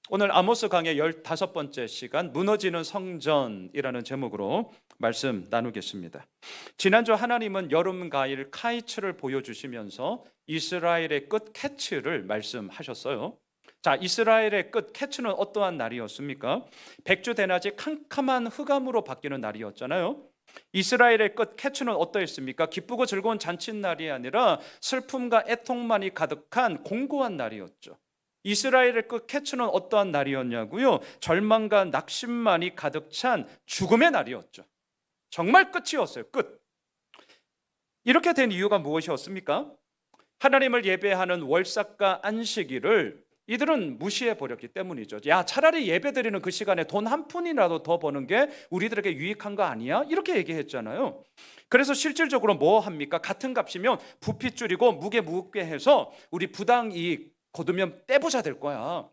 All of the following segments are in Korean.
오늘 아모스 강의 15번째 시간 무너지는 성전이라는 제목으로 말씀 나누겠습니다. 지난주 하나님은 여름 가일 카이츠를 보여주시면서 이스라엘의 끝 케츠를 말씀하셨어요. 자, 이스라엘의 끝 케츠는 어떠한 날이었습니까? 백주 대낮이 캄캄한 흑암으로 바뀌는 날이었잖아요. 이스라엘의 끝 케츠는 어떠했습니까? 기쁘고 즐거운 잔칫날이 아니라 슬픔과 애통만이 가득한 공고한 날이었죠. 이스라엘의 끝 케츠는 어떠한 날이었냐고요? 절망과 낙심만이 가득 찬 죽음의 날이었죠. 정말 끝이었어요. 끝. 이렇게 된 이유가 무엇이었습니까? 하나님을 예배하는 월삭과 안식일을 이들은 무시해 버렸기 때문이죠. 야, 차라리 예배드리는 그 시간에 돈 한 푼이라도 더 버는 게 우리들에게 유익한 거 아니야? 이렇게 얘기했잖아요. 그래서 실질적으로 뭐 합니까? 같은 값이면 부피 줄이고 무게 무겁게 해서 우리 부당 이익 거두면 떼부자 될 거야.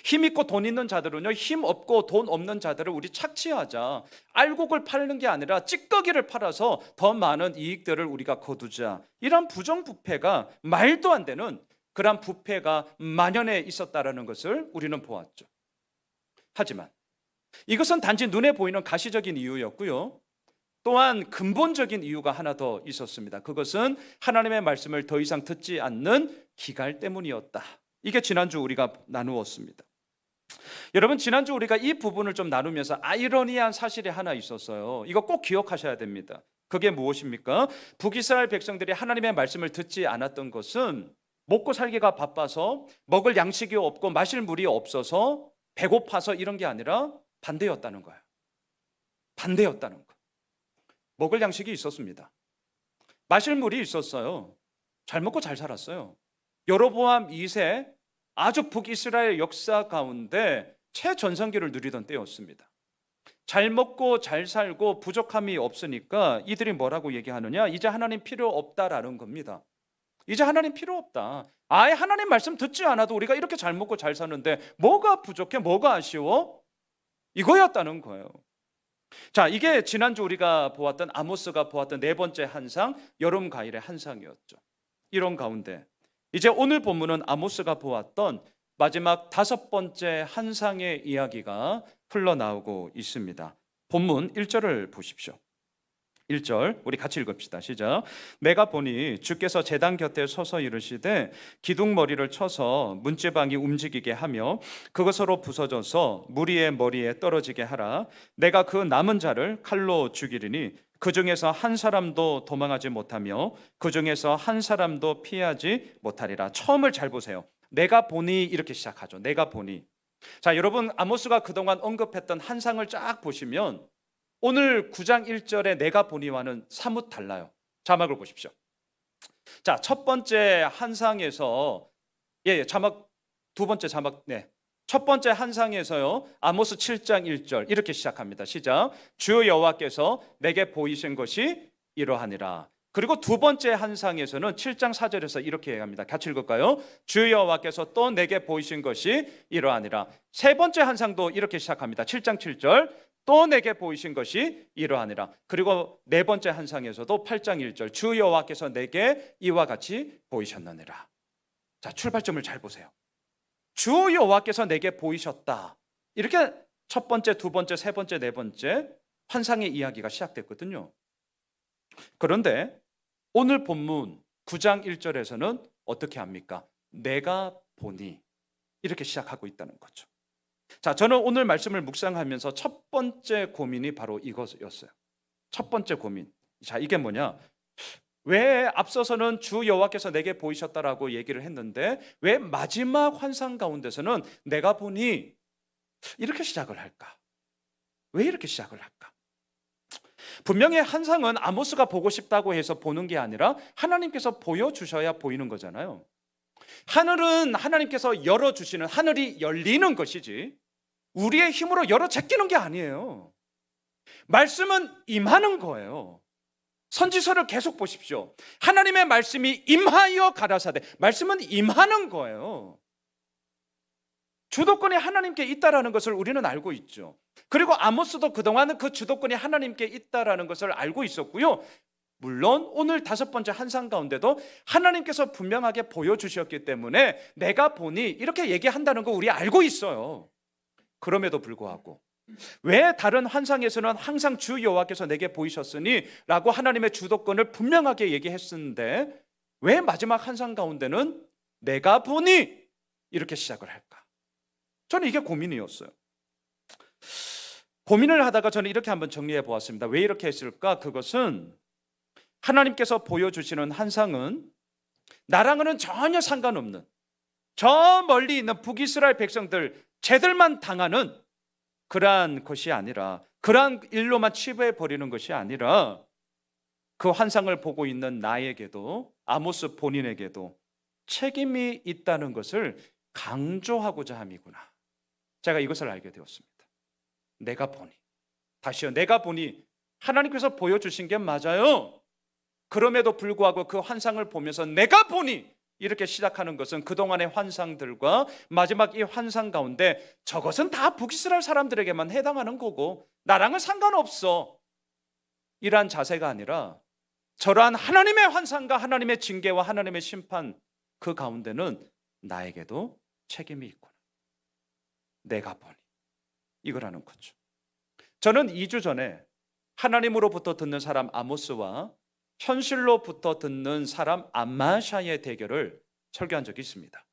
힘 있고 돈 있는 자들은요, 힘 없고 돈 없는 자들을 우리 착취하자. 알곡을 파는 게 아니라 찌꺼기를 팔아서 더 많은 이익들을 우리가 거두자. 이런 부정부패가 말도 안 되는 그런 부패가 만연해 있었다라는 것을 우리는 보았죠. 하지만 이것은 단지 눈에 보이는 가시적인 이유였고요. 또한 근본적인 이유가 하나 더 있었습니다. 그것은 하나님의 말씀을 더 이상 듣지 않는 기갈 때문이었다. 이게 지난주 우리가 나누었습니다. 여러분, 지난주 우리가 이 부분을 좀 나누면서 아이러니한 사실이 하나 있었어요. 이거 꼭 기억하셔야 됩니다. 그게 무엇입니까? 북이스라엘 백성들이 하나님의 말씀을 듣지 않았던 것은 먹고 살기가 바빠서, 먹을 양식이 없고 마실 물이 없어서, 배고파서 이런 게 아니라 반대였다는 거예요. 반대였다는 거. 먹을 양식이 있었습니다. 마실 물이 있었어요. 잘 먹고 잘 살았어요. 여로보암 2세 아주 북이스라엘 역사 가운데 최전성기를 누리던 때였습니다. 잘 먹고 잘 살고 부족함이 없으니까 이들이 뭐라고 얘기하느냐? 이제 하나님 필요 없다라는 겁니다. 이제 하나님 필요 없다. 아예 하나님 말씀 듣지 않아도 우리가 이렇게 잘 먹고 잘 사는데 뭐가 부족해? 뭐가 아쉬워? 이거였다는 거예요. 자, 이게 지난주 우리가 보았던 아모스가 보았던 네 번째 한상, 여름 가일의 한상이었죠. 이런 가운데 이제 오늘 본문은 아모스가 보았던 마지막 다섯 번째 한상의 이야기가 흘러나오고 있습니다. 본문 1절을 보십시오. 1절 우리 같이 읽읍시다. 시작. 내가 보니 주께서 제단 곁에 서서 이르시되 기둥머리를 쳐서 문지방이 움직이게 하며 그것으로 부서져서 무리의 머리에 떨어지게 하라. 내가 그 남은 자를 칼로 죽이리니 그 중에서 한 사람도 도망하지 못하며 그 중에서 한 사람도 피하지 못하리라. 처음을 잘 보세요. 내가 보니 이렇게 시작하죠. 내가 보니. 자, 여러분, 아모스가 그동안 언급했던 한상을 쫙 보시면 오늘 9장 1절에 내가 보니와는 사뭇 달라요. 자막을 보십시오. 자, 첫 번째 한상에서 자막 두 번째 자막 첫 번째 한상에서요. 아모스 7장 1절 이렇게 시작합니다. 시작. 주 여호와께서 내게 보이신 것이 이러하니라. 그리고 두 번째 한상에서는 7장 4절에서 이렇게 얘기합니다. 같이 읽을까요? 주 여호와께서 또 내게 보이신 것이 이러하니라. 세 번째 한상도 이렇게 시작합니다. 7장 7절 또 내게 보이신 것이 이러하니라. 그리고 네 번째 한상에서도 8장 1절 주 여호와께서 내게 이와 같이 보이셨느니라. 자, 출발점을 잘 보세요. 주 여호와께서 내게 보이셨다. 이렇게 첫 번째, 두 번째, 세 번째, 네 번째 환상의 이야기가 시작됐거든요. 그런데 오늘 본문 9장 1절에서는 어떻게 합니까? 내가 보니 이렇게 시작하고 있다는 거죠. 자, 저는 오늘 말씀을 묵상하면서 첫 번째 고민이 바로 이것이었어요. 첫 번째 고민. 자, 이게 뭐냐? 왜 앞서서는 주 여호와께서 내게 보이셨다라고 얘기를 했는데 왜 마지막 환상 가운데서는 내가 보니 이렇게 시작을 할까? 왜 이렇게 시작을 할까? 분명히 한상은 아모스가 보고 싶다고 해서 보는 게 아니라 하나님께서 보여주셔야 보이는 거잖아요. 하늘은 하나님께서 열어주시는, 하늘이 열리는 것이지 우리의 힘으로 열어 제끼는 게 아니에요. 말씀은 임하는 거예요. 선지서를 계속 보십시오. 하나님의 말씀이 임하여 가라사대. 말씀은 임하는 거예요. 주도권이 하나님께 있다라는 것을 우리는 알고 있죠. 그리고 아모스도 그동안은 그 주도권이 하나님께 있다라는 것을 알고 있었고요. 물론 오늘 5번째 환상 가운데도 하나님께서 분명하게 보여주셨기 때문에 내가 보니 이렇게 얘기한다는 거 우리 알고 있어요. 그럼에도 불구하고 왜 다른 환상에서는 항상 주 여호와께서 내게 보이셨으니 라고 하나님의 주도권을 분명하게 얘기했었는데 왜 마지막 환상 가운데는 내가 보니 이렇게 시작을 할까? 저는 이게 고민이었어요. 고민을 하다가 저는 이렇게 한번 정리해 보았습니다. 왜 이렇게 했을까? 그것은 하나님께서 보여주시는 환상은 나랑은 전혀 상관없는 저 멀리 있는 북이스라엘 백성들 쟤들만 당하는 그러한 것이 아니라, 그러한 일로만 치부해 버리는 것이 아니라 그 환상을 보고 있는 나에게도, 아모스 본인에게도 책임이 있다는 것을 강조하고자 함이구나. 제가 이것을 알게 되었습니다. 내가 보니, 다시요, 내가 보니 하나님께서 보여주신 게 맞아요. 그럼에도 불구하고 그 환상을 보면서 내가 보니 이렇게 시작하는 것은 그동안의 환상들과 마지막 이 환상 가운데 저것은 다 북이스라엘 사람들에게만 해당하는 거고 나랑은 상관없어, 이러한 자세가 아니라 저러한 하나님의 환상과 하나님의 징계와 하나님의 심판, 그 가운데는 나에게도 책임이 있구나. 내가 보니 이거라는 거죠. 저는 2주 전에 하나님으로부터 듣는 사람 아모스와 현실로부터 듣는 사람 암마샤의 대결을 설교한 적이 있습니다.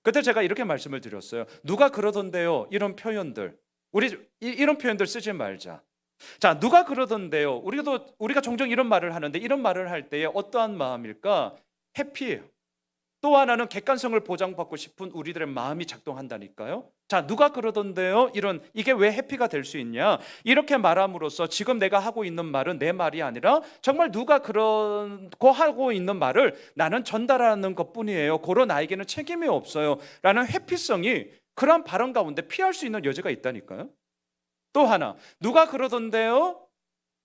그때 제가 이렇게 말씀을 드렸어요. 누가 그러던데요, 이런 표현들, 우리 이런 표현들 쓰지 말자. 자, 누가 그러던데요, 우리가 종종 이런 말을 하는데 이런 말을 할 때에 어떠한 마음일까? 해피해요. 또 하나는 객관성을 보장받고 싶은 우리들의 마음이 작동한다니까요. 자, 누가 그러던데요, 이게 왜 해피가 될 수 있냐? 이렇게 말함으로써 지금 내가 하고 있는 말은 내 말이 아니라 정말 누가 그러고 하고 있는 말을 나는 전달하는 것뿐이에요. 고로 나에게는 책임이 없어요 라는 회피성이 그런 발언 가운데 피할 수 있는 여지가 있다니까요. 또 하나, 누가 그러던데요,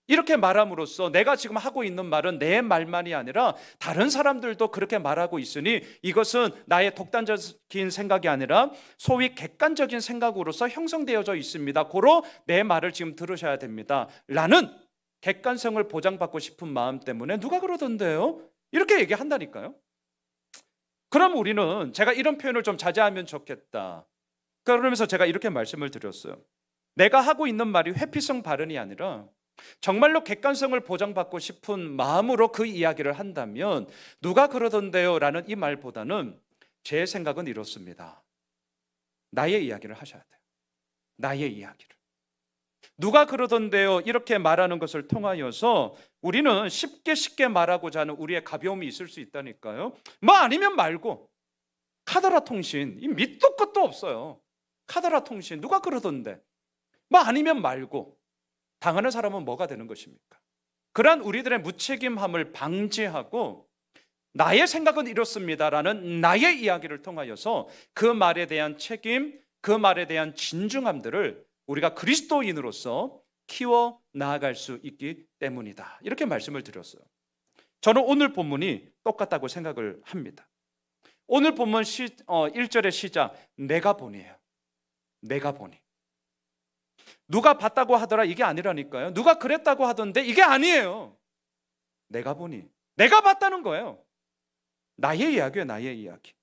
이렇게 말함으로써 내가 지금 하고 있는 말은 내 말만이 아니라 다른 사람들도 그렇게 말하고 있으니 이것은 나의 독단적인 생각이 아니라 소위 객관적인 생각으로서 형성되어져 있습니다. 고로 내 말을 지금 들으셔야 됩니다 라는 객관성을 보장받고 싶은 마음 때문에 누가 그러던데요, 이렇게 얘기한다니까요. 그럼 우리는, 제가 이런 표현을 좀 자제하면 좋겠다, 그러면서 제가 이렇게 말씀을 드렸어요. 내가 하고 있는 말이 회피성 발언이 아니라 정말로 객관성을 보장받고 싶은 마음으로 그 이야기를 한다면 누가 그러던데요 라는 이 말보다는 제 생각은 이렇습니다. 나의 이야기를 하셔야 돼요. 나의 이야기를. 누가 그러던데요 이렇게 말하는 것을 통하여서 우리는 쉽게 말하고자 하는 우리의 가벼움이 있을 수 있다니까요. 뭐 아니면 말고, 카더라 통신, 이 밑도 끝도 없어요. 카더라 통신, 누가 그러던데, 뭐 아니면 말고, 당하는 사람은 뭐가 되는 것입니까? 그러한 우리들의 무책임함을 방지하고 나의 생각은 이렇습니다라는 나의 이야기를 통하여서 그 말에 대한 책임, 그 말에 대한 진중함들을 우리가 그리스도인으로서 키워 나아갈 수 있기 때문이다, 이렇게 말씀을 드렸어요. 저는 오늘 본문이 똑같다고 생각을 합니다. 오늘 본문 1절의 시작, 내가 보니예요. 내가 보니. 누가 봤다고 하더라, 이게 아니라니까요. 누가 그랬다고 하던데 이게 아니에요. 내가 보니, 내가 봤다는 거예요. 나의 이야기예요, 나의 이야기.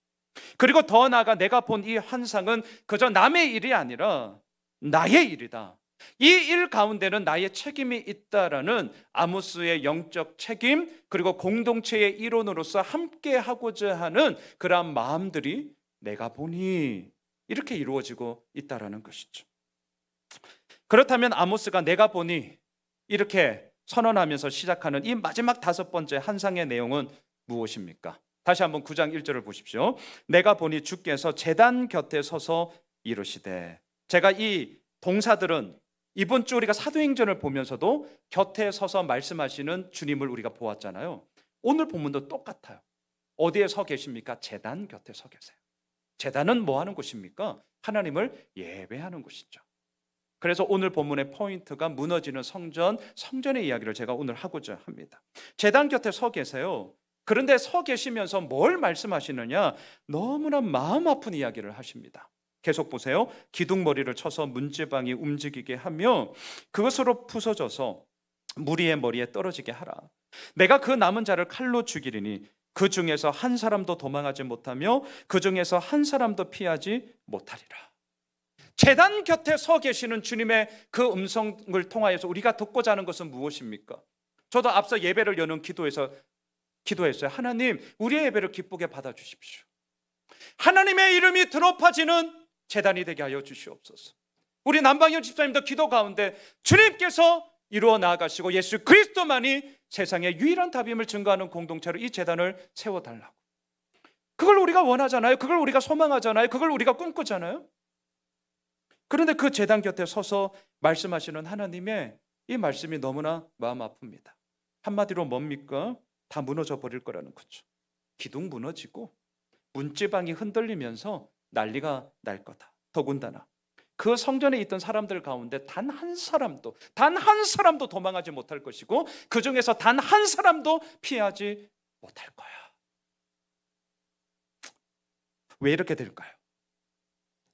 그리고 더 나아가 내가 본 이 환상은 그저 남의 일이 아니라 나의 일이다. 이 일 가운데는 나의 책임이 있다라는 아모스의 영적 책임, 그리고 공동체의 일원으로서 함께 하고자 하는 그러한 마음들이 내가 보니 이렇게 이루어지고 있다라는 것이죠. 그렇다면 아모스가 내가 보니 이렇게 선언하면서 시작하는 이 마지막 5번째 환상의 내용은 무엇입니까? 다시 한번 9장 1절을 보십시오. 내가 보니 주께서 제단 곁에 서서 이르시되. 제가 이 동사들은 이번 주 우리가 사도행전을 보면서도 곁에 서서 말씀하시는 주님을 우리가 보았잖아요. 오늘 본문도 똑같아요. 어디에 서 계십니까? 제단 곁에 서 계세요. 제단은 뭐 하는 곳입니까? 하나님을 예배하는 곳이죠. 그래서 오늘 본문의 포인트가 무너지는 성전의 이야기를 제가 오늘 하고자 합니다. 제단 곁에 서 계세요. 그런데 서 계시면서 뭘 말씀하시느냐? 너무나 마음 아픈 이야기를 하십니다. 계속 보세요. 기둥머리를 쳐서 문지방이 움직이게 하며 그것으로 부서져서 무리의 머리에 떨어지게 하라. 내가 그 남은 자를 칼로 죽이리니 그 중에서 한 사람도 도망하지 못하며 그 중에서 한 사람도 피하지 못하리라. 제단 곁에 서 계시는 주님의 그 음성을 통하여서 우리가 듣고자 하는 것은 무엇입니까? 저도 앞서 예배를 여는 기도에서 기도했어요. 하나님, 우리의 예배를 기쁘게 받아주십시오. 하나님의 이름이 드높아지는 제단이 되게 하여 주시옵소서. 우리 남방현 집사님도 기도 가운데 주님께서 이루어 나아가시고 예수 그리스도만이 세상의 유일한 답임을 증거하는 공동체로 이 제단을 세워달라고. 그걸 우리가 원하잖아요. 그걸 우리가 소망하잖아요. 그걸 우리가 꿈꾸잖아요. 그런데 그 제단 곁에 서서 말씀하시는 하나님의 이 말씀이 너무나 마음 아픕니다. 한마디로 뭡니까? 다 무너져 버릴 거라는 거죠. 기둥 무너지고 문지방이 흔들리면서 난리가 날 거다. 더군다나 그 성전에 있던 사람들 가운데 단 한 사람도 도망하지 못할 것이고 그 중에서 단 한 사람도 피하지 못할 거야. 왜 이렇게 될까요?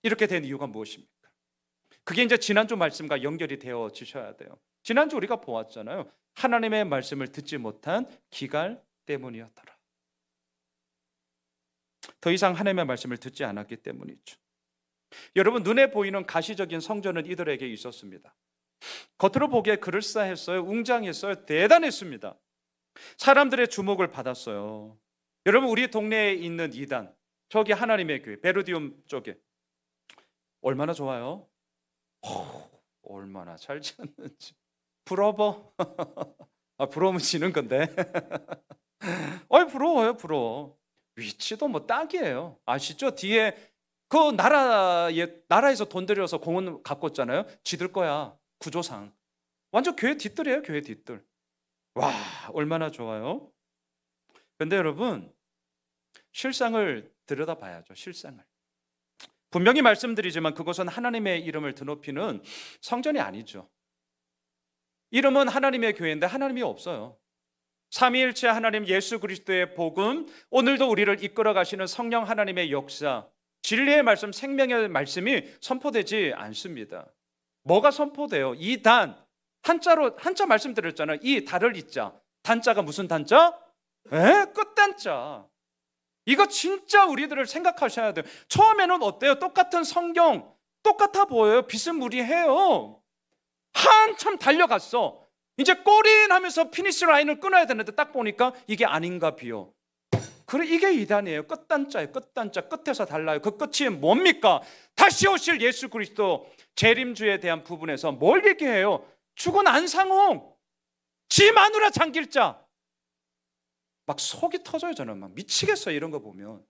이렇게 된 이유가 무엇입니까? 그게 이제 지난주 말씀과 연결이 되어지셔야 돼요. 지난주 우리가 보았잖아요. 하나님의 말씀을 듣지 못한 기갈 때문이었더라. 더 이상 하나님의 말씀을 듣지 않았기 때문이죠. 여러분, 눈에 보이는 가시적인 성전은 이들에게 있었습니다. 겉으로 보기에 그럴싸했어요. 웅장했어요. 대단했습니다. 사람들의 주목을 받았어요. 여러분, 우리 동네에 있는 이단, 저기 하나님의 교회 베르디움 쪽에 얼마나 좋아요? 얼마나 잘 지었는지. 부러워. 부러우면 지는 건데. 부러워요, 부러워. 위치도 뭐 딱이에요. 아시죠? 뒤에 그 나라에서 돈 들여서 공원 갖고 있잖아요. 지들 거야. 구조상. 완전 교회 뒷뜰이에요, 교회 뒷뜰. 와, 얼마나 좋아요. 근데 여러분, 실상을 들여다봐야죠. 실상을. 분명히 말씀드리지만 그것은 하나님의 이름을 드높이는 성전이 아니죠. 이름은 하나님의 교회인데 하나님이 없어요. 삼위일체 하나님 예수 그리스도의 복음, 오늘도 우리를 이끌어 가시는 성령 하나님의 역사, 진리의 말씀, 생명의 말씀이 선포되지 않습니다. 뭐가 선포돼요? 이 단, 한자 말씀드렸잖아요. 이 달을 잇자. 단자가 무슨 단자? 끝단자. 이거 진짜 우리들을 생각하셔야 돼요. 처음에는 어때요? 똑같은 성경, 똑같아 보여요. 비스무리해요. 한참 달려갔어. 이제 꼬린하면서 피니시 라인을 끊어야 되는데 딱 보니까 이게 아닌가 비요. 그래, 이게 이단이에요. 끝단자예요. 끝단자. 끝에서 달라요. 그 끝이 뭡니까? 다시 오실 예수 그리스도 재림주에 대한 부분에서 뭘 얘기해요? 죽은 안상홍, 지 마누라 장길자. 막 속이 터져요. 저는 막 미치겠어요. 이런 거 보면.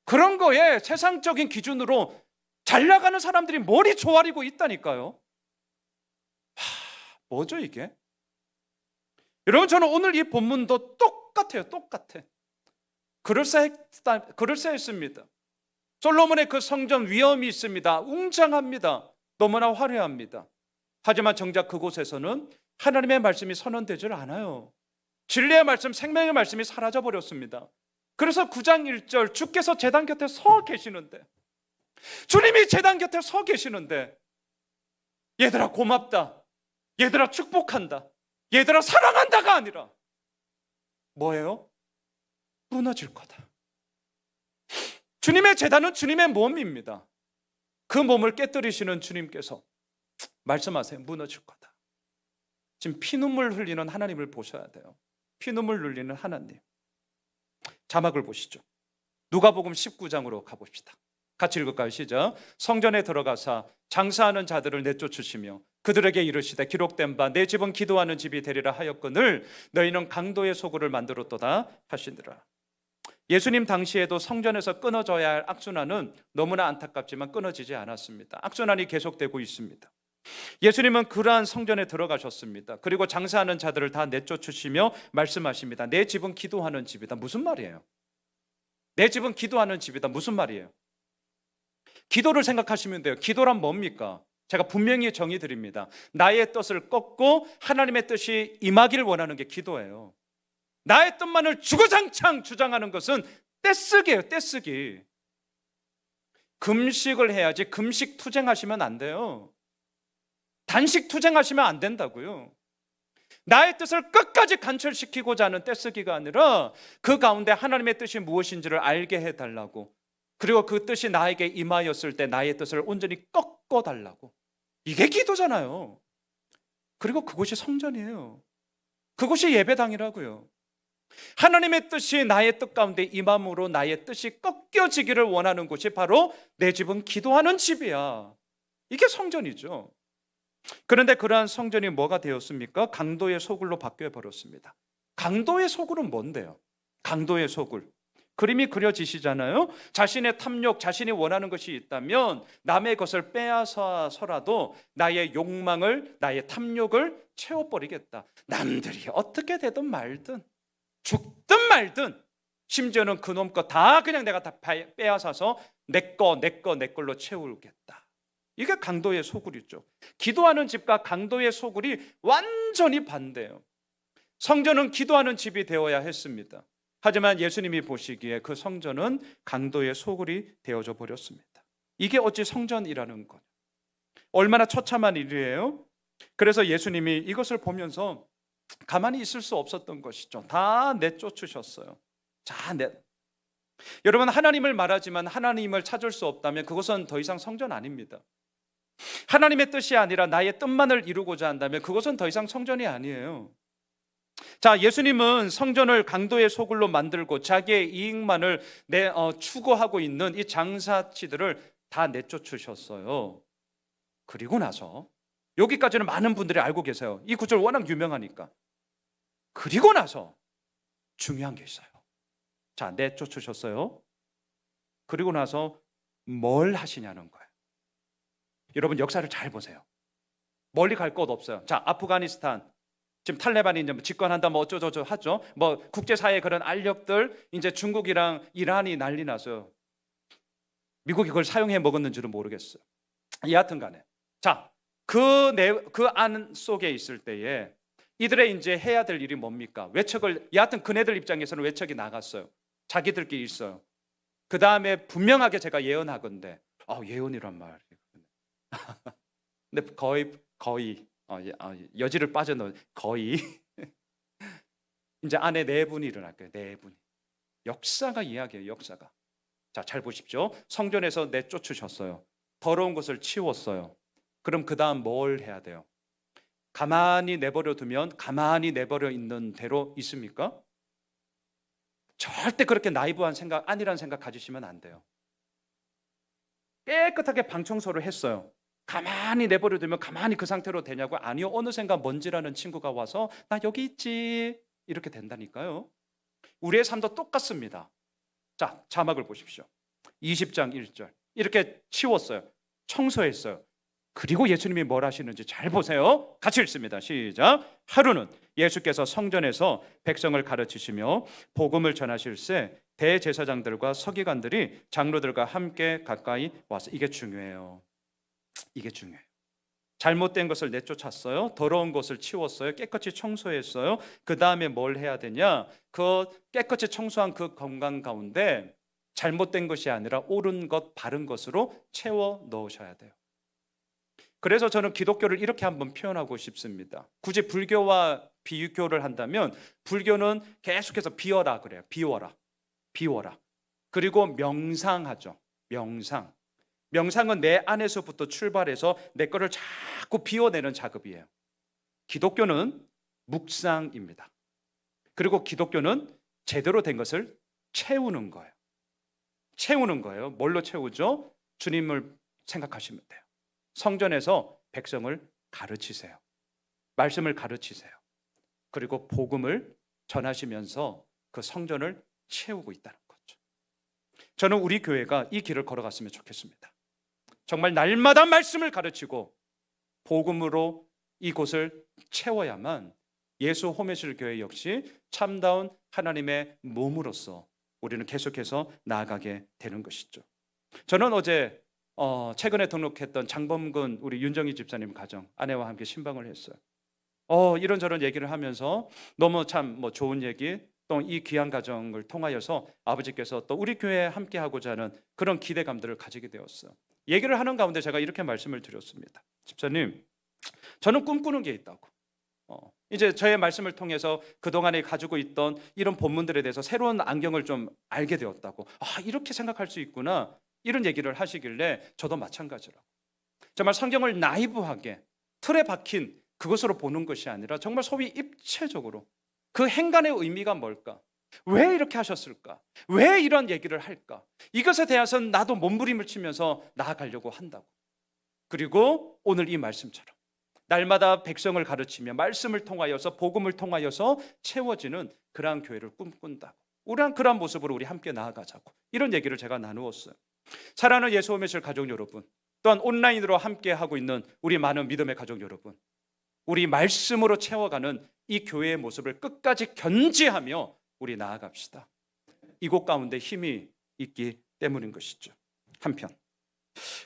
그런 거에 세상적인 기준으로 잘 나가는 사람들이 머리 조아리고 있다니까요. 뭐죠 이게? 여러분, 저는 오늘 이 본문도 똑같아요. 똑같아. 그럴싸했습니다. 솔로몬의 그 성전 위엄이 있습니다. 웅장합니다. 너무나 화려합니다. 하지만 정작 그곳에서는 하나님의 말씀이 선언되질 않아요. 진리의 말씀, 생명의 말씀이 사라져버렸습니다. 그래서 9장 1절, 주께서 제단 곁에 서 계시는데, 주님이 제단 곁에 서 계시는데, 얘들아 고맙다, 얘들아 축복한다, 얘들아 사랑한다가 아니라 뭐예요? 무너질 거다. 주님의 제단은 주님의 몸입니다. 그 몸을 깨뜨리시는 주님께서 말씀하세요. 무너질 거다. 지금 피눈물 흘리는 하나님을 보셔야 돼요. 피눈물 흘리는 하나님. 자막을 보시죠. 누가복음 19장으로 가봅시다. 같이 읽을까요? 시작. 성전에 들어가사 장사하는 자들을 내쫓으시며 그들에게 이르시되 기록된 바 내 집은 기도하는 집이 되리라 하였거늘 너희는 강도의 소굴을 만들었도다 하시니라. 예수님 당시에도 성전에서 끊어져야 할 악순환은 너무나 안타깝지만 끊어지지 않았습니다. 악순환이 계속되고 있습니다. 예수님은 그러한 성전에 들어가셨습니다. 그리고 장사하는 자들을 다 내쫓으시며 말씀하십니다. 내 집은 기도하는 집이다. 무슨 말이에요? 내 집은 기도하는 집이다. 무슨 말이에요? 기도를 생각하시면 돼요. 기도란 뭡니까? 제가 분명히 정의 드립니다. 나의 뜻을 꺾고 하나님의 뜻이 임하기를 원하는 게 기도예요. 나의 뜻만을 주구장창 주장하는 것은 떼쓰기예요. 떼쓰기. 금식을 해야지 금식 투쟁하시면 안 돼요. 단식 투쟁하시면 안 된다고요. 나의 뜻을 끝까지 관철시키고자 하는 떼쓰기가 아니라 그 가운데 하나님의 뜻이 무엇인지를 알게 해달라고, 그리고 그 뜻이 나에게 임하였을 때 나의 뜻을 온전히 꺾어달라고. 이게 기도잖아요. 그리고 그곳이 성전이에요. 그곳이 예배당이라고요. 하나님의 뜻이 나의 뜻 가운데 임함으로 나의 뜻이 꺾여지기를 원하는 곳이 바로 내 집은 기도하는 집이야. 이게 성전이죠. 그런데 그러한 성전이 뭐가 되었습니까? 강도의 소굴로 바뀌어 버렸습니다. 강도의 소굴은 뭔데요? 강도의 소굴, 그림이 그려지시잖아요. 자신의 탐욕, 자신이 원하는 것이 있다면 남의 것을 빼앗아서라도 나의 욕망을, 나의 탐욕을 채워버리겠다. 남들이 어떻게 되든 말든, 죽든 말든, 심지어는 그놈 거 다 그냥 내가 다 빼앗아서 내 걸로 채우겠다. 이게 강도의 소굴이죠. 기도하는 집과 강도의 소굴이 완전히 반대예요. 성전은 기도하는 집이 되어야 했습니다. 하지만 예수님이 보시기에 그 성전은 강도의 소굴이 되어져 버렸습니다. 이게 어찌 성전이라는 것, 얼마나 처참한 일이에요. 그래서 예수님이 이것을 보면서 가만히 있을 수 없었던 것이죠. 다 내쫓으셨어요. 여러분, 하나님을 말하지만 하나님을 찾을 수 없다면 그것은 더 이상 성전 아닙니다. 하나님의 뜻이 아니라 나의 뜻만을 이루고자 한다면 그것은 더 이상 성전이 아니에요. 자, 예수님은 성전을 강도의 소굴로 만들고 자기의 이익만을 추구하고 있는 이 장사치들을 다 내쫓으셨어요. 그리고 나서, 여기까지는 많은 분들이 알고 계세요. 이 구절 워낙 유명하니까. 그리고 나서 중요한 게 있어요. 자, 내쫓으셨어요. 그리고 나서 뭘 하시냐는 거예요. 여러분, 역사를 잘 보세요. 멀리 갈 곳 없어요. 자, 아프가니스탄 지금 탈레반이 이제 집권한다, 뭐 어쩌저쩌 하죠. 뭐 국제사회 그런 알력들, 이제 중국이랑 이란이 난리 나서요. 미국이 그걸 사용해 먹었는지는 모르겠어요. 여하튼간에, 자, 그 안 속에 있을 때에 이들의 이제 해야 될 일이 뭡니까? 외척을, 여하튼 그네들 입장에서는 외척이 나갔어요. 자기들끼리 있어요. 그 다음에 분명하게 제가 예언하건대, 예언이란 말. 근데 거의 여지를 빠져놓은 거의 이제 안에 네 분이 일어날 거예요. 네 분이. 역사가 이야기예요. 역사가. 자, 잘 보십시오. 성전에서 내쫓으셨어요. 더러운 것을 치웠어요. 그럼 그 다음 뭘 해야 돼요? 가만히 내버려 두면 가만히 내버려 있는 대로 있습니까? 절대 그렇게 나이브한 생각, 아니라는 생각 가지시면 안 돼요. 깨끗하게 방 청소를 했어요. 가만히 내버려 두면 가만히 그 상태로 되냐고? 아니요. 어느샌가 먼지라는 친구가 와서 나 여기 있지, 이렇게 된다니까요. 우리의 삶도 똑같습니다. 자, 자막을 보십시오. 20장 1절. 이렇게 치웠어요. 청소했어요. 그리고 예수님이 뭘 하시는지 잘 보세요. 같이 읽습니다. 시작. 하루는 예수께서 성전에서 백성을 가르치시며 복음을 전하실새 대제사장들과 서기관들이 장로들과 함께 가까이 와서, 이게 중요해요. 이게 중요해요. 잘못된 것을 내쫓았어요. 더러운 것을 치웠어요. 깨끗이 청소했어요. 그 다음에 뭘 해야 되냐? 그 깨끗이 청소한 그 공간 가운데 잘못된 것이 아니라 옳은 것, 바른 것으로 채워 넣으셔야 돼요. 그래서 저는 기독교를 이렇게 한번 표현하고 싶습니다. 굳이 불교와 비유교를 한다면, 불교는 계속해서 비워라 그래요. 비워라. 그리고 명상하죠. 명상은 내 안에서부터 출발해서 내 거를 자꾸 비워내는 작업이에요. 기독교는 묵상입니다. 그리고 기독교는 제대로 된 것을 채우는 거예요. 뭘로 채우죠? 주님을 생각하시면 돼요. 성전에서 백성을 가르치세요. 말씀을 가르치세요. 그리고 복음을 전하시면서 그 성전을 채우고 있다는 거죠. 저는 우리 교회가 이 길을 걸어갔으면 좋겠습니다. 정말 날마다 말씀을 가르치고 복음으로 이곳을 채워야만 예수 홈에실 교회 역시 참다운 하나님의 몸으로서 우리는 계속해서 나아가게 되는 것이죠. 저는 어제 최근에 등록했던 장범근 우리 윤정희 집사님 가정, 아내와 함께 신방을 했어요. 이런저런 얘기를 하면서 너무 참 좋은 얘기, 또 이 귀한 가정을 통하여서 아버지께서 또 우리 교회에 함께 하고자 하는 그런 기대감들을 가지게 되었어요. 얘기를 하는 가운데 제가 이렇게 말씀을 드렸습니다. 집사님, 저는 꿈꾸는 게 있다고. 이제 저의 말씀을 통해서 그동안에 가지고 있던 이런 본문들에 대해서 새로운 안경을 좀 알게 되었다고. 이렇게 생각할 수 있구나. 이런 얘기를 하시길래 저도 마찬가지라고. 정말 성경을 나이브하게 틀에 박힌 그것으로 보는 것이 아니라 정말 소위 입체적으로 그 행간의 의미가 뭘까? 왜 이렇게 하셨을까? 왜 이런 얘기를 할까? 이것에 대해서는 나도 몸부림을 치면서 나아가려고 한다고. 그리고 오늘 이 말씀처럼 날마다 백성을 가르치며 말씀을 통하여서 복음을 통하여서 채워지는 그러한 교회를 꿈꾼다고. 우리한 그러한 모습으로 우리 함께 나아가자고. 이런 얘기를 제가 나누었어요. 사랑하는 예수 오메실 가족 여러분, 또한 온라인으로 함께 하고 있는 우리 많은 믿음의 가족 여러분, 우리 말씀으로 채워가는 이 교회의 모습을 끝까지 견지하며 우리 나아갑시다. 이곳 가운데 힘이 있기 때문인 것이죠. 한편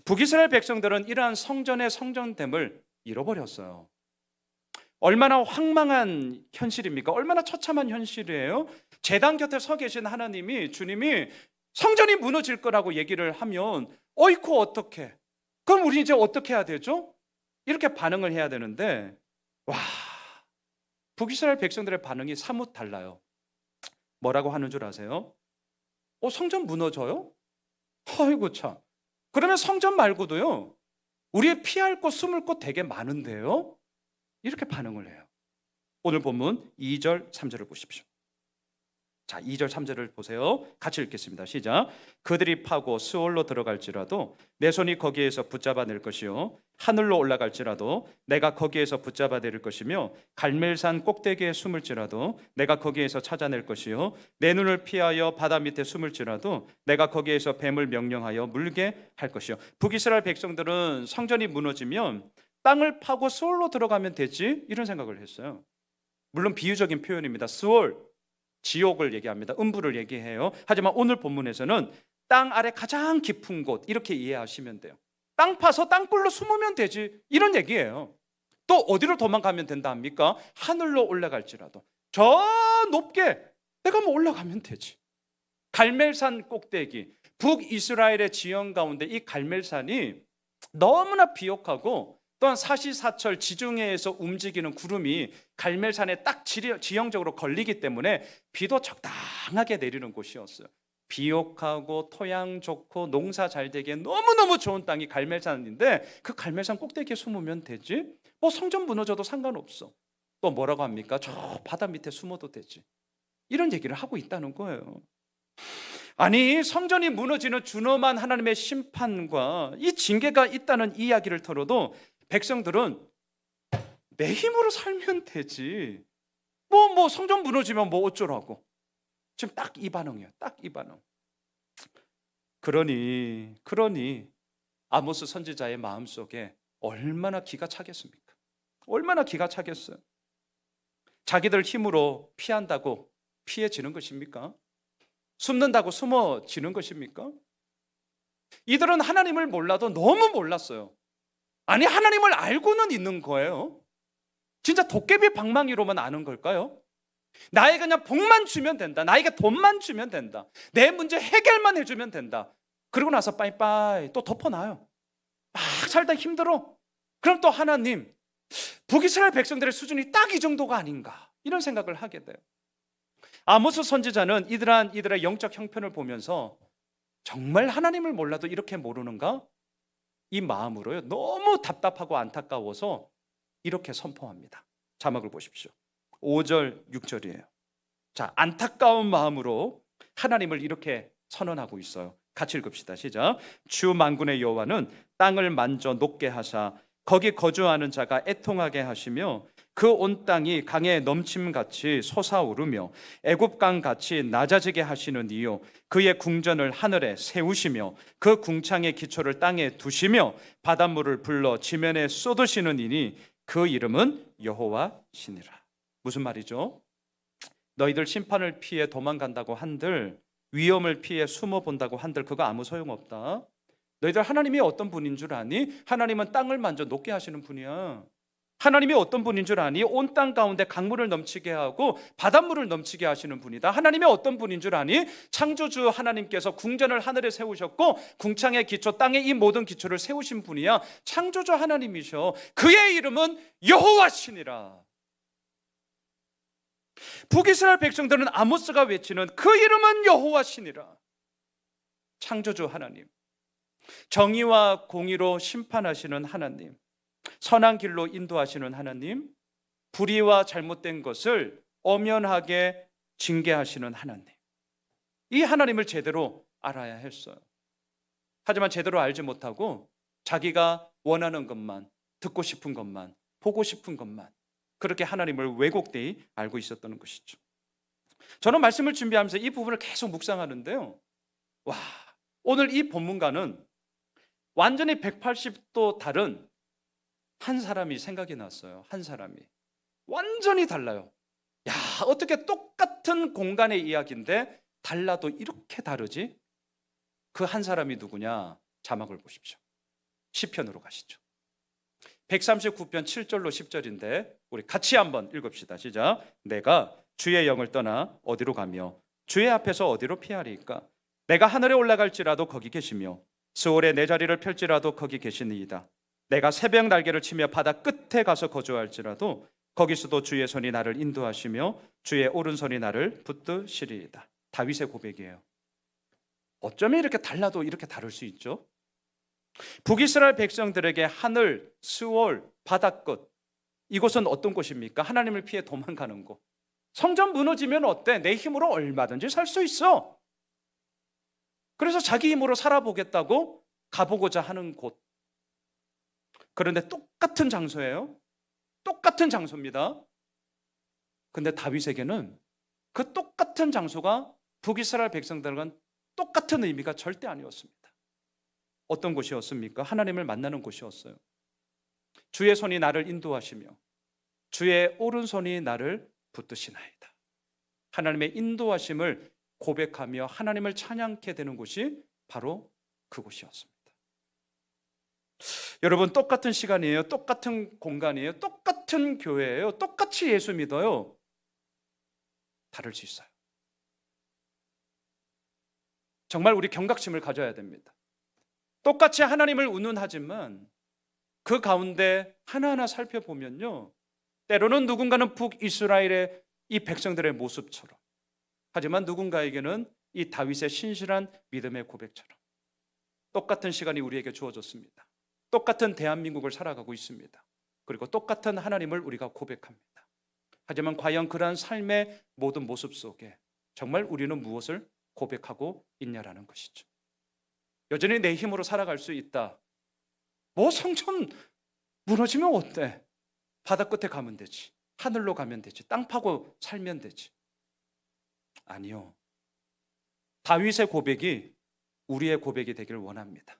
북이스라엘 백성들은 이러한 성전의 성전됨을 잃어버렸어요. 얼마나 황망한 현실입니까? 얼마나 처참한 현실이에요. 제단 곁에 서 계신 하나님이, 주님이 성전이 무너질 거라고 얘기를 하면 어이쿠 어떡해, 그럼 우리 이제 어떻게 해야 되죠? 이렇게 반응을 해야 되는데, 와, 북이스라엘 백성들의 반응이 사뭇 달라요. 뭐라고 하는 줄 아세요? 성전 무너져요? 아이고 참, 그러면 성전 말고도요 우리의 피할 곳 숨을 곳 되게 많은데요, 이렇게 반응을 해요. 오늘 본문 2절 3절을 보십시오. 자, 2절 3절을 보세요. 같이 읽겠습니다. 시작. 그들이 파고 스올로 들어갈지라도 내 손이 거기에서 붙잡아낼 것이요 하늘로 올라갈지라도 내가 거기에서 붙잡아낼 것이며 갈멜산 꼭대기에 숨을지라도 내가 거기에서 찾아낼 것이요 내 눈을 피하여 바다 밑에 숨을지라도 내가 거기에서 뱀을 명령하여 물게 할 것이요. 북이스라엘 백성들은 성전이 무너지면 땅을 파고 스올로 들어가면 되지, 이런 생각을 했어요. 물론 비유적인 표현입니다. 스올, 지옥을 얘기합니다. 음부를 얘기해요. 하지만 오늘 본문에서는 땅 아래 가장 깊은 곳, 이렇게 이해하시면 돼요. 땅 파서 땅굴로 숨으면 되지, 이런 얘기예요. 또 어디로 도망가면 된다 합니까? 하늘로 올라갈지라도 저 높게 내가 올라가면 되지. 갈멜산 꼭대기, 북이스라엘의 지형 가운데 이 갈멜산이 너무나 비옥하고 또한 사시사철 지중해에서 움직이는 구름이 갈멜산에 딱 지형적으로 걸리기 때문에 비도 적당하게 내리는 곳이었어요. 비옥하고 토양 좋고 농사 잘 되기에 너무너무 좋은 땅이 갈멜산인데 그 갈멜산 꼭대기에 숨으면 되지, 성전 무너져도 상관없어. 또 뭐라고 합니까? 저 바다 밑에 숨어도 되지, 이런 얘기를 하고 있다는 거예요. 아니, 성전이 무너지는 준엄한 하나님의 심판과 이 징계가 있다는 이야기를 들어도 백성들은 내 힘으로 살면 되지, 성전 무너지면 어쩌라고. 지금 딱 이 반응이에요. 딱 이 반응. 그러니 아모스 선지자의 마음속에 얼마나 기가 차겠습니까? 얼마나 기가 차겠어요. 자기들 힘으로 피한다고 피해지는 것입니까? 숨는다고 숨어지는 것입니까? 이들은 하나님을 몰라도 너무 몰랐어요. 아니, 하나님을 알고는 있는 거예요. 진짜 도깨비 방망이로만 아는 걸까요? 나에게 그냥 복만 주면 된다, 나에게 돈만 주면 된다, 내 문제 해결만 해주면 된다. 그러고 나서 빠이빠이 또 덮어놔요. 막 살다 힘들어. 그럼 또 하나님, 북이스라엘 백성들의 수준이 딱 이 정도가 아닌가, 이런 생각을 하게 돼요. 아모스 선지자는 이들의 영적 형편을 보면서 정말 하나님을 몰라도 이렇게 모르는가? 이 마음으로요 너무 답답하고 안타까워서 이렇게 선포합니다. 자막을 보십시오. 5절 6절이에요. 자, 안타까운 마음으로 하나님을 이렇게 선언하고 있어요. 같이 읽읍시다. 시작. 주 만군의 여호와는 땅을 만져 녹게 하사 거기 거주하는 자가 애통하게 하시며 그 온 땅이 강에 넘침같이 솟아오르며 애굽강같이 낮아지게 하시는 이요 그의 궁전을 하늘에 세우시며 그 궁창의 기초를 땅에 두시며 바닷물을 불러 지면에 쏟으시는 이니 그 이름은 여호와시니라. 무슨 말이죠? 너희들 심판을 피해 도망간다고 한들, 위험을 피해 숨어본다고 한들 그거 아무 소용없다. 너희들 하나님이 어떤 분인 줄 아니? 하나님은 땅을 만져 녹게 하시는 분이야. 하나님이 어떤 분인 줄 아니? 온 땅 가운데 강물을 넘치게 하고 바닷물을 넘치게 하시는 분이다. 하나님이 어떤 분인 줄 아니? 창조주 하나님께서 궁전을 하늘에 세우셨고 궁창의 기초, 땅의 이 모든 기초를 세우신 분이야. 창조주 하나님이셔. 그의 이름은 여호와시니라. 북이스라엘 백성들은 아모스가 외치는 그 이름은 여호와시니라. 창조주 하나님, 정의와 공의로 심판하시는 하나님, 선한 길로 인도하시는 하나님, 불의와 잘못된 것을 엄연하게 징계하시는 하나님, 이 하나님을 제대로 알아야 했어요. 하지만 제대로 알지 못하고 자기가 원하는 것만, 듣고 싶은 것만, 보고 싶은 것만, 그렇게 하나님을 왜곡되이 알고 있었던 것이죠. 저는 말씀을 준비하면서 이 부분을 계속 묵상하는데요, 와, 오늘 이 본문과는 완전히 180도 다른 한 사람이 생각이 났어요. 한 사람이 완전히 달라요. 야, 어떻게 똑같은 공간의 이야기인데 달라도 이렇게 다르지? 그 한 사람이 누구냐? 자막을 보십시오. 시편으로 가시죠. 139편 7절로 10절인데 우리 같이 한번 읽읍시다. 시작. 내가 주의 영을 떠나 어디로 가며 주의 앞에서 어디로 피하리까? 내가 하늘에 올라갈지라도 거기 계시며 스올에 내 자리를 펼지라도 거기 계시니이다. 내가 새벽 날개를 치며 바다 끝에 가서 거주할지라도 거기서도 주의 손이 나를 인도하시며 주의 오른손이 나를 붙드시리이다. 다윗의 고백이에요. 어쩌면 이렇게 달라도 이렇게 다를 수 있죠? 북이스라엘 백성들에게 하늘, 스올, 바다 끝, 이곳은 어떤 곳입니까? 하나님을 피해 도망가는 곳. 성전 무너지면 어때? 내 힘으로 얼마든지 살 수 있어. 그래서 자기 힘으로 살아보겠다고 가보고자 하는 곳. 그런데 똑같은 장소예요. 똑같은 장소입니다. 근데 다윗에게는 그 똑같은 장소가 북이스라엘 백성들과는 똑같은 의미가 절대 아니었습니다. 어떤 곳이었습니까? 하나님을 만나는 곳이었어요. 주의 손이 나를 인도하시며 주의 오른손이 나를 붙드시나이다. 하나님의 인도하심을 고백하며 하나님을 찬양케 되는 곳이 바로 그곳이었습니다. 여러분, 똑같은 시간이에요. 똑같은 공간이에요. 똑같은 교회예요. 똑같이 예수 믿어요. 다를 수 있어요. 정말 우리 경각심을 가져야 됩니다. 똑같이 하나님을 운운하지만 그 가운데 하나하나 살펴보면요, 때로는 누군가는 북이스라엘의 이 백성들의 모습처럼, 하지만 누군가에게는 이 다윗의 신실한 믿음의 고백처럼 똑같은 시간이 우리에게 주어졌습니다. 똑같은 대한민국을 살아가고 있습니다. 그리고 똑같은 하나님을 우리가 고백합니다. 하지만 과연 그러한 삶의 모든 모습 속에 정말 우리는 무엇을 고백하고 있냐라는 것이죠. 여전히 내 힘으로 살아갈 수 있다. 뭐 성전 무너지면 어때? 바다 끝에 가면 되지. 하늘로 가면 되지. 땅 파고 살면 되지. 아니요. 다윗의 고백이 우리의 고백이 되기를 원합니다.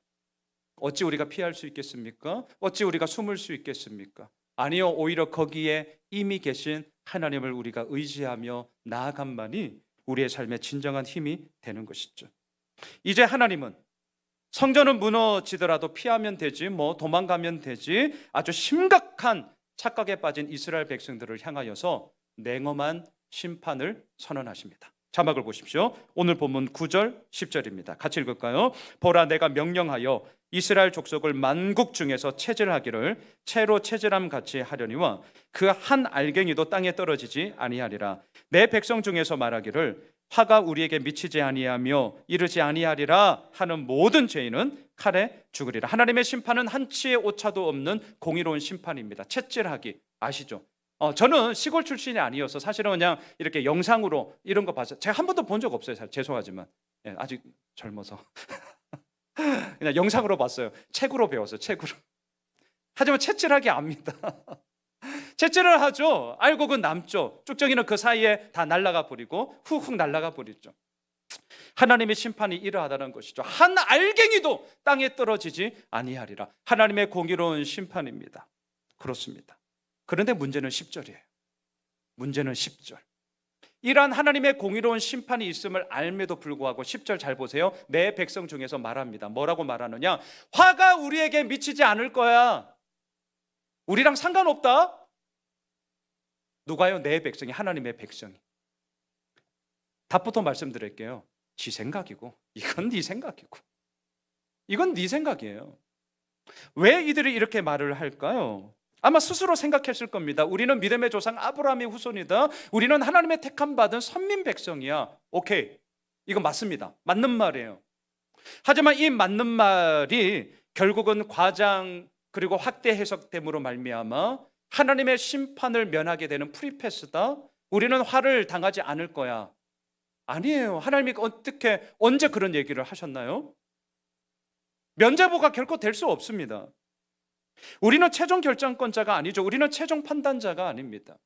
어찌 우리가 피할 수 있겠습니까? 어찌 우리가 숨을 수 있겠습니까? 아니요. 오히려 거기에 이미 계신 하나님을 우리가 의지하며 나아간만이 우리의 삶의 진정한 힘이 되는 것이죠. 이제 하나님은 성전은 무너지더라도 피하면 되지, 뭐 도망가면 되지, 아주 심각한 착각에 빠진 이스라엘 백성들을 향하여서 냉엄한 심판을 선언하십니다. 자막을 보십시오. 오늘 본문 9절 10절입니다. 같이 읽을까요? 보라, 내가 명령하여 이스라엘 족속을 만국 중에서 체질하기를 채로 체질함 같이 하려니와 그 한 알갱이도 땅에 떨어지지 아니하리라. 내 백성 중에서 말하기를 화가 우리에게 미치지 아니하며 이르지 아니하리라 하는 모든 죄인은 칼에 죽으리라. 하나님의 심판은 한치의 오차도 없는 공의로운 심판입니다. 채질하기 아시죠? 저는 시골 출신이 아니어서 사실은 그냥 이렇게 영상으로 이런 거 봐서 제가 한 번도 본 적 없어요. 죄송하지만 아직 젊어서 그냥 영상으로 봤어요. 책으로 배웠어요. 책으로. 하지만 채질하기 압니다. 채질을 하죠. 알고 그 남죠. 쭉정이는 그 사이에 다 날아가 버리고 훅훅 날아가 버리죠. 하나님의 심판이 이러하다는 것이죠. 한 알갱이도 땅에 떨어지지 아니하리라. 하나님의 공의로운 심판입니다. 그렇습니다. 그런데 문제는 10절이에요. 문제는 10절. 이러한 하나님의 공의로운 심판이 있음을 알매도 불구하고 10절 잘 보세요. 내 백성 중에서 말합니다. 뭐라고 말하느냐? 화가 우리에게 미치지 않을 거야. 우리랑 상관없다. 누가요? 내 백성이, 하나님의 백성이. 답부터 말씀드릴게요. 지 생각이고, 이건 네 생각이고, 이건 네 생각이에요. 왜 이들이 이렇게 말을 할까요? 아마 스스로 생각했을 겁니다. 우리는 믿음의 조상 아브라함의 후손이다. 우리는 하나님의 택함 받은 선민 백성이야. 오케이, 이거 맞습니다. 맞는 말이에요. 하지만 이 맞는 말이 결국은 과장 그리고 확대 해석됨으로 말미암아 하나님의 심판을 면하게 되는 프리패스다. 우리는 화를 당하지 않을 거야. 아니에요. 하나님이 어떻게 언제 그런 얘기를 하셨나요? 면죄부가 결코 될 수 없습니다. 우리는 최종 결정권자가 아니죠. 우리는 최종 판단자가 아닙니다.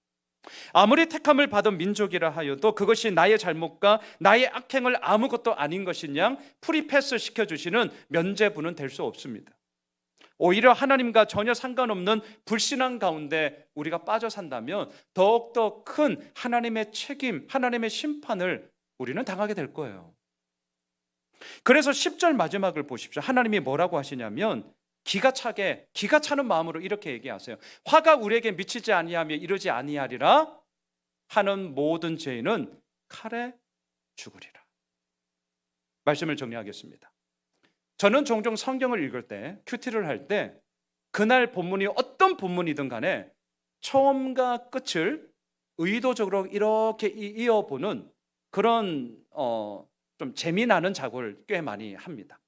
아무리 택함을 받은 민족이라 하여도 그것이 나의 잘못과 나의 악행을 아무것도 아닌 것인 양 프리패스 시켜주시는 면죄부는 될 수 없습니다. 오히려 하나님과 전혀 상관없는 불신앙 가운데 우리가 빠져 산다면 더욱더 큰 하나님의 책임, 하나님의 심판을 우리는 당하게 될 거예요. 그래서 10절 마지막을 보십시오. 하나님이 뭐라고 하시냐면 기가 차는 마음으로 이렇게 얘기하세요. 화가 우리에게 미치지 아니하며 이르지 아니하리라 하는 모든 죄인은 칼에 죽으리라. 말씀을 정리하겠습니다. 저는 종종 성경을 읽을 때, 큐티를 할 때 그날 본문이 어떤 본문이든 간에 처음과 끝을 의도적으로 이렇게 이어보는 그런 좀 재미나는 작업을 꽤 많이 합니다.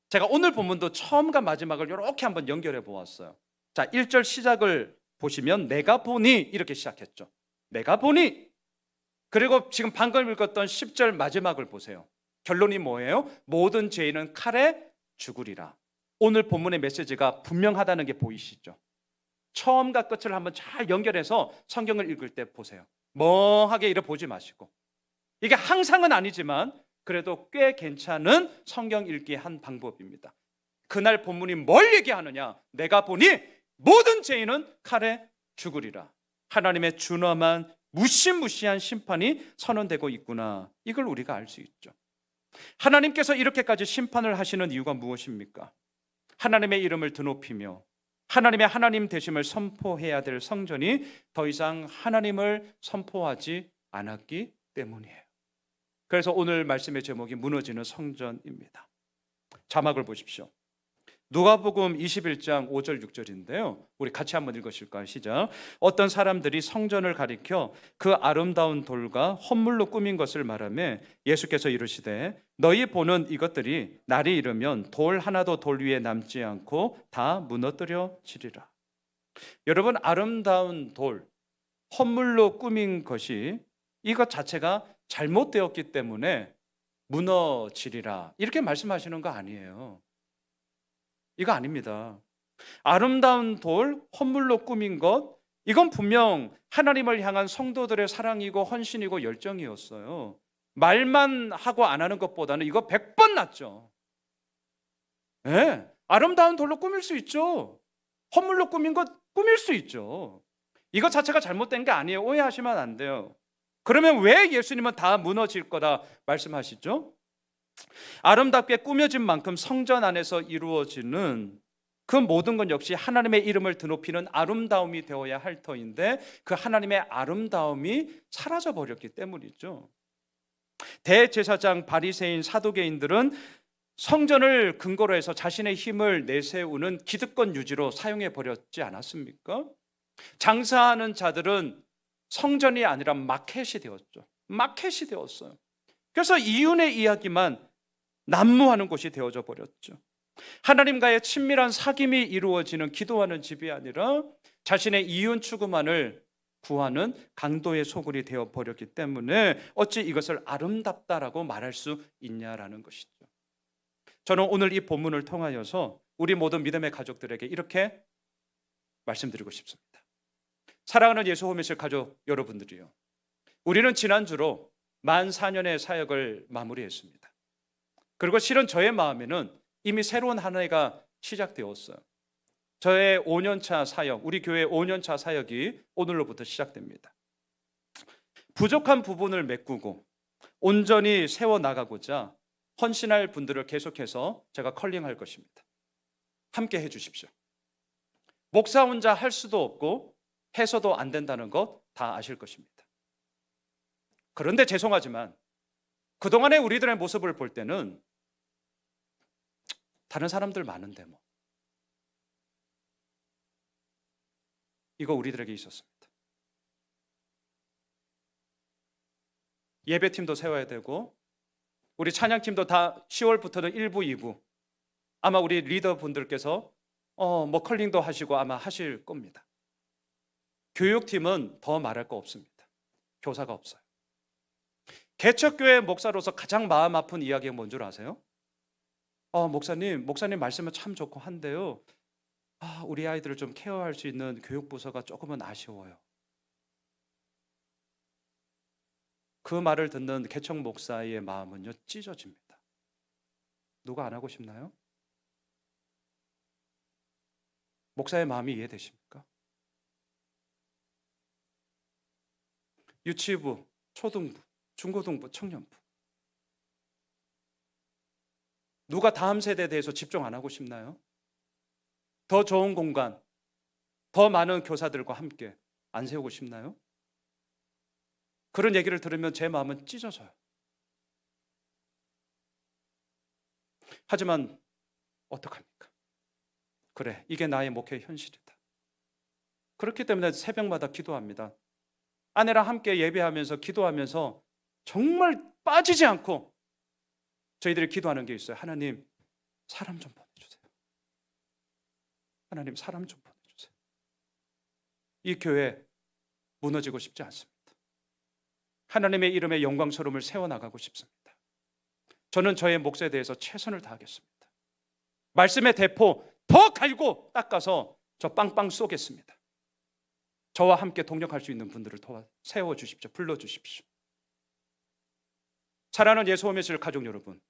제가 오늘 본문도 처음과 마지막을 이렇게 한번 연결해 보았어요. 자, 1절 시작을 보시면 내가 보니 이렇게 시작했죠. 내가 보니. 그리고 지금 방금 읽었던 10절 마지막을 보세요. 결론이 뭐예요? 모든 죄인은 칼에 죽으리라. 오늘 본문의 메시지가 분명하다는 게 보이시죠? 처음과 끝을 한번 잘 연결해서 성경을 읽을 때 보세요. 멍하게 이래 보지 마시고. 이게 항상은 아니지만 그래도 꽤 괜찮은 성경 읽기의 한 방법입니다. 그날 본문이 뭘 얘기하느냐? 내가 보니 모든 죄인은 칼에 죽으리라. 하나님의 준엄한 무시무시한 심판이 선언되고 있구나. 이걸 우리가 알 수 있죠. 하나님께서 이렇게까지 심판을 하시는 이유가 무엇입니까? 하나님의 이름을 드높이며 하나님의 하나님 되심을 선포해야 될 성전이 더 이상 하나님을 선포하지 않았기 때문이에요. 그래서 오늘 말씀의 제목이 무너지는 성전입니다. 자막을 보십시오. 누가복음 21장 5절 6절인데요. 우리 같이 한번 읽으실까요? 시작. 어떤 사람들이 성전을 가리켜 그 아름다운 돌과 헌물로 꾸민 것을 말하며 예수께서 이르시되 너희 보는 이것들이 날이 이르면 돌 하나도 돌 위에 남지 않고 다 무너뜨려지리라. 여러분, 아름다운 돌, 헌물로 꾸민 것이 이것 자체가 잘못되었기 때문에 무너지리라 이렇게 말씀하시는 거 아니에요. 이거 아닙니다. 아름다운 돌, 헌물로 꾸민 것, 이건 분명 하나님을 향한 성도들의 사랑이고 헌신이고 열정이었어요. 말만 하고 안 하는 것보다는 이거 100번 낫죠. 네, 아름다운 돌로 꾸밀 수 있죠. 헌물로 꾸민 것 꾸밀 수 있죠. 이것 자체가 잘못된 게 아니에요. 오해하시면 안 돼요. 그러면 왜 예수님은 다 무너질 거다 말씀하시죠? 아름답게 꾸며진 만큼 성전 안에서 이루어지는 그 모든 건 역시 하나님의 이름을 드높이는 아름다움이 되어야 할 터인데 그 하나님의 아름다움이 사라져 버렸기 때문이죠. 대제사장, 바리새인, 사두개인들은 성전을 근거로 해서 자신의 힘을 내세우는 기득권 유지로 사용해 버렸지 않았습니까? 장사하는 자들은 성전이 아니라 마켓이 되었죠. 마켓이 되었어요. 그래서 이윤의 이야기만 난무하는 곳이 되어져 버렸죠. 하나님과의 친밀한 사귐이 이루어지는 기도하는 집이 아니라 자신의 이윤 추구만을 구하는 강도의 소굴이 되어 버렸기 때문에 어찌 이것을 아름답다라고 말할 수 있냐라는 것이죠. 저는 오늘 이 본문을 통하여서 우리 모든 믿음의 가족들에게 이렇게 말씀드리고 싶습니다. 사랑하는 예수 호미실 가족 여러분들이요, 우리는 지난주로 만 4년의 사역을 마무리했습니다. 그리고 실은 저의 마음에는 이미 새로운 한 해가 시작되었어요. 저의 5년차 사역, 우리 교회 5년차 사역이 오늘로부터 시작됩니다. 부족한 부분을 메꾸고 온전히 세워나가고자 헌신할 분들을 계속해서 제가 컬링할 것입니다. 함께 해주십시오. 목사 혼자 할 수도 없고 해서도 안 된다는 것 다 아실 것입니다. 그런데 죄송하지만 그동안의 우리들의 모습을 볼 때는 다른 사람들 많은데 뭐 이거 우리들에게 있었습니다. 예배팀도 세워야 되고 우리 찬양팀도 다 10월부터는 1부, 2부 아마 우리 리더분들께서 컬링도 하시고 아마 하실 겁니다. 교육팀은 더 말할 거 없습니다. 교사가 없어요. 개척교회 목사로서 가장 마음 아픈 이야기가 뭔 줄 아세요? 목사님 말씀은 참 좋고 한데요. 우리 아이들을 좀 케어할 수 있는 교육부서가 조금은 아쉬워요. 그 말을 듣는 개척 목사의 마음은요, 찢어집니다. 누가 안 하고 싶나요? 목사의 마음이 이해되십니까? 유치부, 초등부, 중고등부, 청년부. 누가 다음 세대에 대해서 집중 안 하고 싶나요? 더 좋은 공간, 더 많은 교사들과 함께 안 세우고 싶나요? 그런 얘기를 들으면 제 마음은 찢어져요. 하지만 어떡합니까? 그래, 이게 나의 목회의 현실이다. 그렇기 때문에 새벽마다 기도합니다. 아내랑 함께 예배하면서 기도하면서 정말 빠지지 않고 저희들이 기도하는 게 있어요. 하나님, 사람 좀 보내주세요. 하나님, 사람 좀 보내주세요. 이 교회 무너지고 싶지 않습니다. 하나님의 이름의 영광스러움을 세워나가고 싶습니다. 저는 저의 몫에 대해서 최선을 다하겠습니다. 말씀의 대포 더 갈고 닦아서 저 빵빵 쏘겠습니다. 저와 함께 동력할 수 있는 분들을 도와 세워주십시오. 불러주십시오. 사랑하는 예수홈의실 가족 여러분,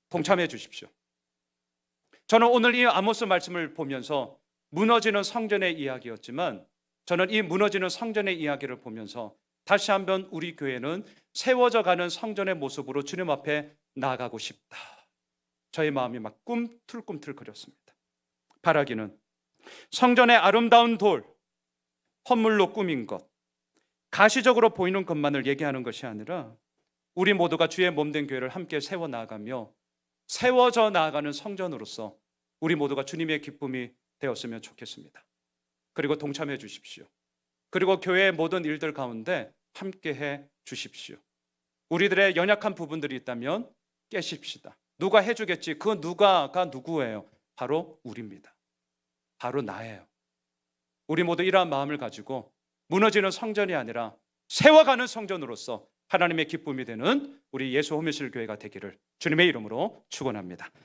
동참해 주십시오. 저는 오늘 이 아모스 말씀을 보면서 무너지는 성전의 이야기였지만 저는 이 무너지는 성전의 이야기를 보면서 다시 한번 우리 교회는 세워져 가는 성전의 모습으로 주님 앞에 나아가고 싶다. 저의 마음이 막 꿈틀꿈틀거렸습니다. 바라기는 성전의 아름다운 돌, 헌물로 꾸민 것, 가시적으로 보이는 것만을 얘기하는 것이 아니라 우리 모두가 주의 몸된 교회를 함께 세워나가며 세워져 나아가는 성전으로서 우리 모두가 주님의 기쁨이 되었으면 좋겠습니다. 그리고 동참해 주십시오. 그리고 교회의 모든 일들 가운데 함께해 주십시오. 우리들의 연약한 부분들이 있다면 깨십시다. 누가 해주겠지. 그 누가가 누구예요? 바로 우리입니다. 바로 나예요. 우리 모두 이러한 마음을 가지고 무너지는 성전이 아니라 세워가는 성전으로서 하나님의 기쁨이 되는 우리 예수 홈의실 교회가 되기를 주님의 이름으로 축원합니다.